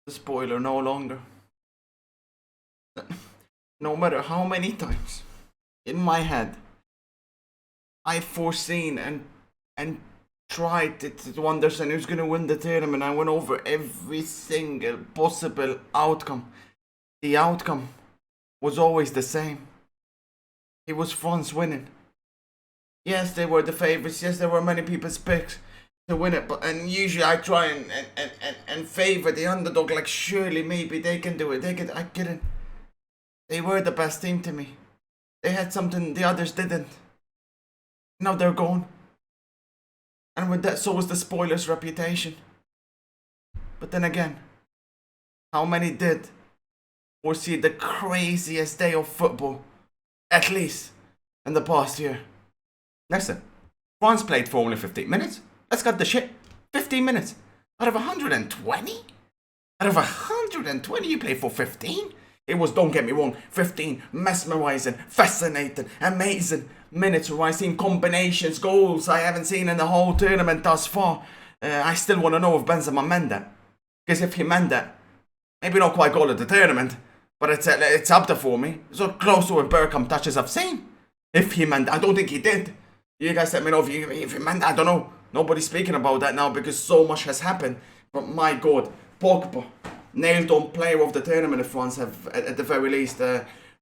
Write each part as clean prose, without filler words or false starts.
the spoiler no longer. No matter how many times in my head I foreseen and tried to understand who's gonna win the tournament, I went over every single possible outcome. The outcome was always the same. It was France winning. Yes, they were the favorites. Yes, there were many people's picks to win it, but and usually I try and favor the underdog. Like surely maybe they can do it. I couldn't. They were the best team to me. They had something the others didn't. Now they're gone. And with that, so was the spoilers' reputation. But then again, how many did foresee the craziest day of football, at least in the past year? Listen, France played for only 15 minutes. Let's cut the shit. 15 minutes. Out of 120? Out of 120 you play for 15? It was, don't get me wrong, 15 mesmerizing, fascinating, amazing minutes where I seen combinations, goals I haven't seen in the whole tournament thus far. I still want to know if Benzema meant that. Because if he meant that, maybe not quite goal of the tournament, but it's up there for me. So close to what Bergkamp touches I've seen. If he meant that, I don't think he did. You guys let me know if he meant that, I don't know. Nobody's speaking about that now because so much has happened. But my God, Pogba, nailed on player of the tournament if France have at the very least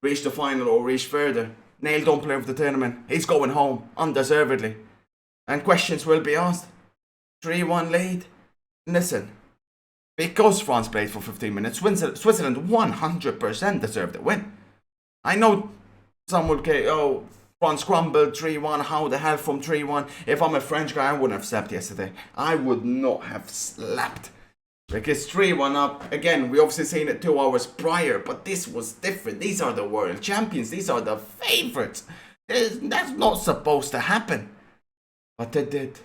reached the final or reached further. Nailed on player of the tournament. He's going home, undeservedly. And questions will be asked. 3-1 lead. Listen, because France played for 15 minutes, Switzerland 100% deserved the win. I know some will say, oh, France crumbled 3-1, how the hell from 3-1? If I'm a French guy, I wouldn't have slept yesterday. I would not have slept. Because 3-1 up, again, we obviously seen it 2 hours prior, but this was different. These are the world champions. These are the favorites. That's not supposed to happen. But it did.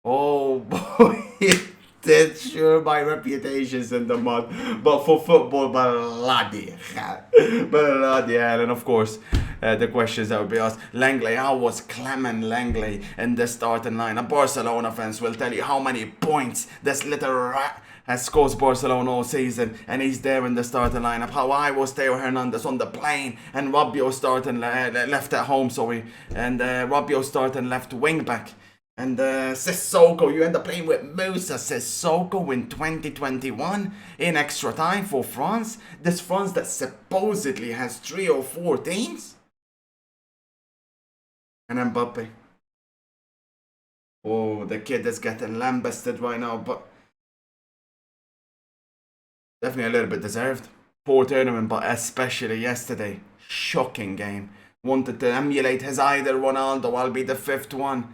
Oh boy, it did. Sure, my reputation's in the mud. But for football, bloody hell. Bloody hell. And of course, the questions that would be asked. Langley, how was Clement Langley in the starting line? Barcelona fans will tell you how many points this little rat has scored Barcelona all season, and he's there in the starting lineup. How I was Theo Hernandez on the plane, and Rabiot starting left at home, and Rabiot starting left wing back. And Sissoko, you end up playing with Moussa Sissoko in 2021 in extra time for France. This France that supposedly has 3 or 4 teams. And Mbappe. Oh, the kid is getting lambasted right now, but definitely a little bit deserved. Poor tournament, but especially yesterday. Shocking game. Wanted to emulate his idol Ronaldo. I'll be the 5th one.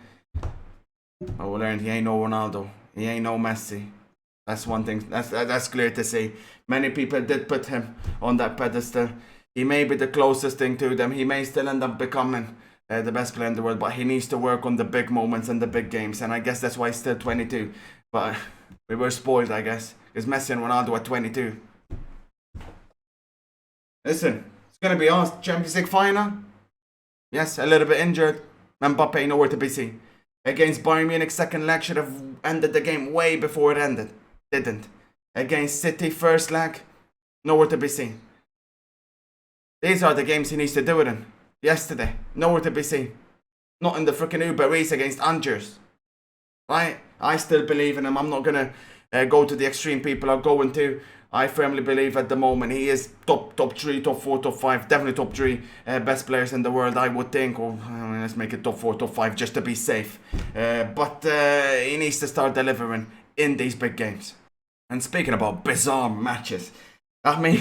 Oh, we learned he ain't no Ronaldo. He ain't no Messi. That's one thing. That's clear to see. Many people did put him on that pedestal. He may be the closest thing to them. He may still end up becoming the best player in the world, but he needs to work on the big moments and the big games. And I guess that's why he's still 22. But we were spoiled, I guess. Because Messi and Ronaldo at 22. Listen, it's going to be asked. Champions League final? Yes, a little bit injured. Mbappe nowhere to be seen. Against Bayern Munich, second leg should have ended the game way before it ended. Didn't. Against City, first leg, nowhere to be seen. These are the games he needs to do it in. Yesterday, nowhere to be seen. Not in the freaking Uber race against Angers. Right? I still believe in him. I'm not going to go to the extreme people are going to. I firmly believe at the moment he is top 3, top 4, top 5, definitely top 3 best players in the world, I would think. Or let's make it top 4, top 5 just to be safe. But he needs to start delivering in these big games. And speaking about bizarre matches, I mean,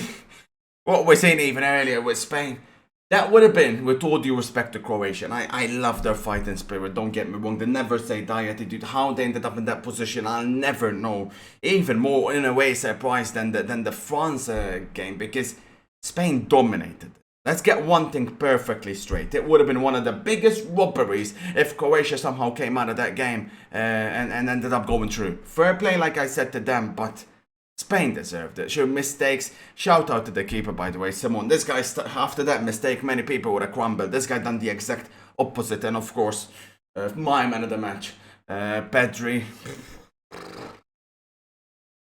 what we're saying even earlier with Spain, that would have been, with all due respect to Croatia, and I love their fighting spirit, don't get me wrong, they never say die attitude. How they ended up in that position, I'll never know. Even more, in a way, surprised than the France game, because Spain dominated. Let's get one thing perfectly straight. It would have been one of the biggest robberies if Croatia somehow came out of that game and ended up going through. Fair play, like I said to them, but Spain deserved it. Sure, mistakes. Shout out to the keeper, by the way, Simon. This guy, after that mistake, many people would have crumbled. This guy done the exact opposite. And of course, my man of the match, Pedri.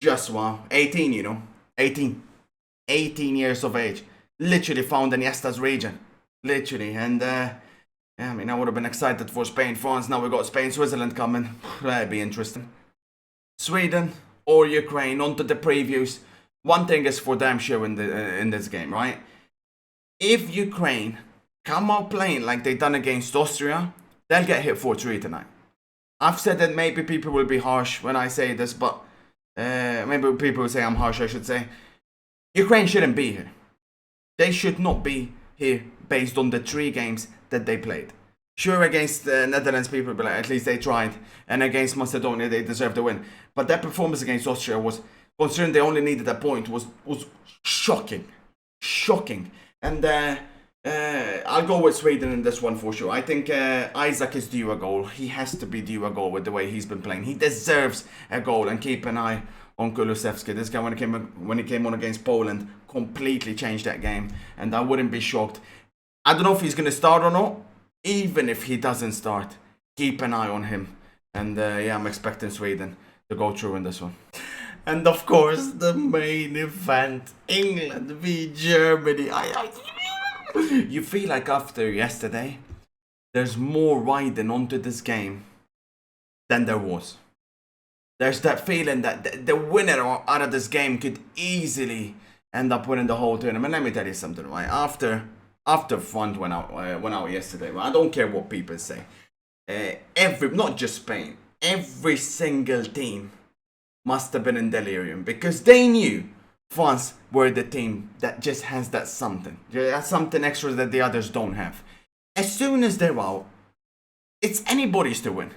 Just wow. 18, you know. 18 years of age. Literally found in Iniesta's region. Literally. And, yeah, I mean, I would have been excited for Spain, France. Now we got Spain, Switzerland coming. That'd be interesting. Sweden or Ukraine, onto the previews. One thing is for damn sure in this game, right? If Ukraine come out playing like they done against Austria, they'll get hit 4-3 tonight. I've said that maybe people will be harsh when I say this, but maybe people will say I'm harsh, I should say. Ukraine shouldn't be here. They should not be here based on the 3 games that they played. Sure, against the Netherlands, people will be like, at least they tried. And against Macedonia, they deserved the win. But that performance against Austria was, considering they only needed a point, was shocking. Shocking. And I'll go with Sweden in this one for sure. I think Isaac is due a goal. He has to be due a goal with the way he's been playing. He deserves a goal, and keep an eye on Kulusevski. This guy, when he came on against Poland, completely changed that game, and I wouldn't be shocked. I don't know if he's going to start or not. Even if he doesn't start, keep an eye on him. And yeah, I'm expecting Sweden to go through in this one. And of course, the main event, England v Germany. You feel like after yesterday, there's more riding onto this game than there was. There's that feeling that the winner out of this game could easily end up winning the whole tournament. Let me tell you something, right? After front went out yesterday, right? I don't care what people say. Not just Spain, every single team must have been in delirium because they knew France were the team that just has that something. That's something extra that the others don't have. As soon as they're out, it's anybody's to win.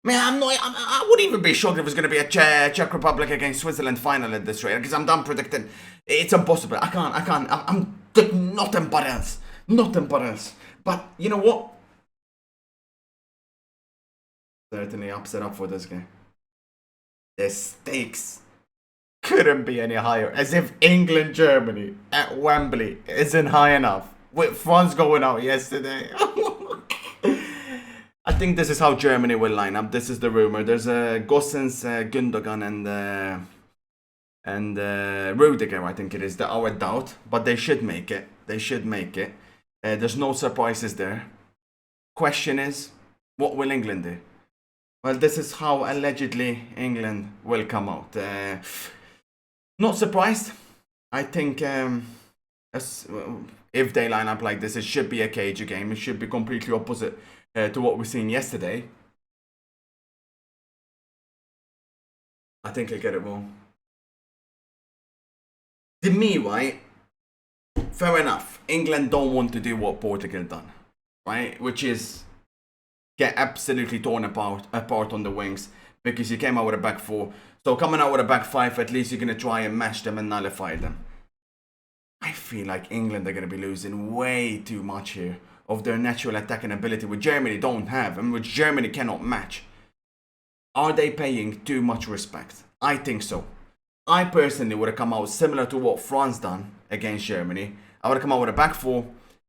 Man, I wouldn't even be shocked if it's going to be a Czech Republic against Switzerland final at this rate, because I'm done predicting. It's impossible. I can't. I'm nothing but else. Nothing but else. But you know what? Certainly upset up for this game. The stakes couldn't be any higher. As if England, Germany at Wembley isn't high enough. With France going out yesterday. I think this is how Germany will line up. This is the rumor. There's Gosens, Gundogan, and Rudiger, I think it is, that are a doubt. But they should make it. They should make it. There's no surprises there. Question is, what will England do? Well, this is how allegedly England will come out. Not surprised. I think if they line up like this, it should be a cage game. It should be completely opposite to what we've seen yesterday. I think I get it wrong. To me, right? Fair enough. England don't want to do what Portugal done, right? Which is get absolutely torn apart on the wings because you came out with a back 4. So coming out with a back 5, at least you're going to try and match them and nullify them. I feel like England are going to be losing way too much here of their natural attacking ability, which Germany don't have and which Germany cannot match. Are they paying too much respect? I think so. I personally would have come out similar to what France done against Germany. I would have come out with a back 4,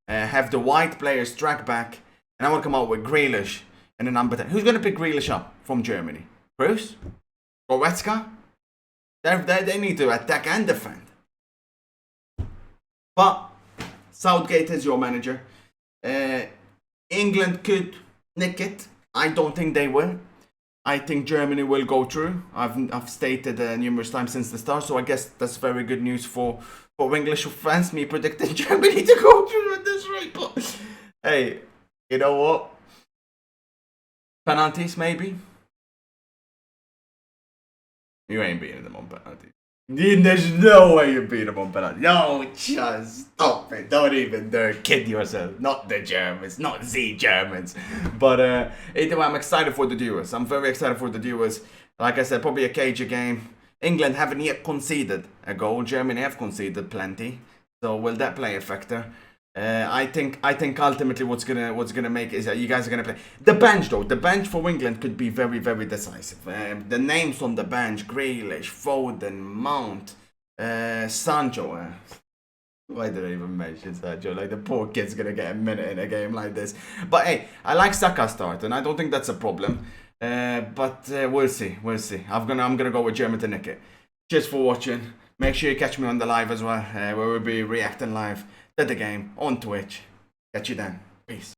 have the white players track back, and I would come out with Grealish and a number 10. Who's going to pick Grealish up from Germany? Bruce? Goretzka? They need to attack and defend. But Southgate is your manager. England could nick it. I don't think they will. I think Germany will go through. I've stated numerous times since the start, so I guess that's very good news for English fans. Me predicting Germany to go through at this rate. But hey, you know what? Penalties, maybe? You ain't beating them on penalties. There's no way you beat them on penalties. No, just stop it. Don't even kid yourself. Not the Germans, not the Germans. But either way, I'm excited for the duels. I'm very excited for the duels. Like I said, probably a cage game. England haven't yet conceded a goal. Germany have conceded plenty. So will that play a factor? I think ultimately what's gonna make is that you guys are gonna play the bench though. The bench for England could be very, very decisive. The names on the bench: Grealish, Foden, Mount, Sancho. Why did I even mention Sancho? Like the poor kid's gonna get a minute in a game like this. But hey, I like Saka start, and I don't think that's a problem. But we'll see. I'm gonna go with Germany to nick it. Cheers for watching. Make sure you catch me on the live as well, where we'll be reacting live to the game on Twitch. Catch you then. Peace.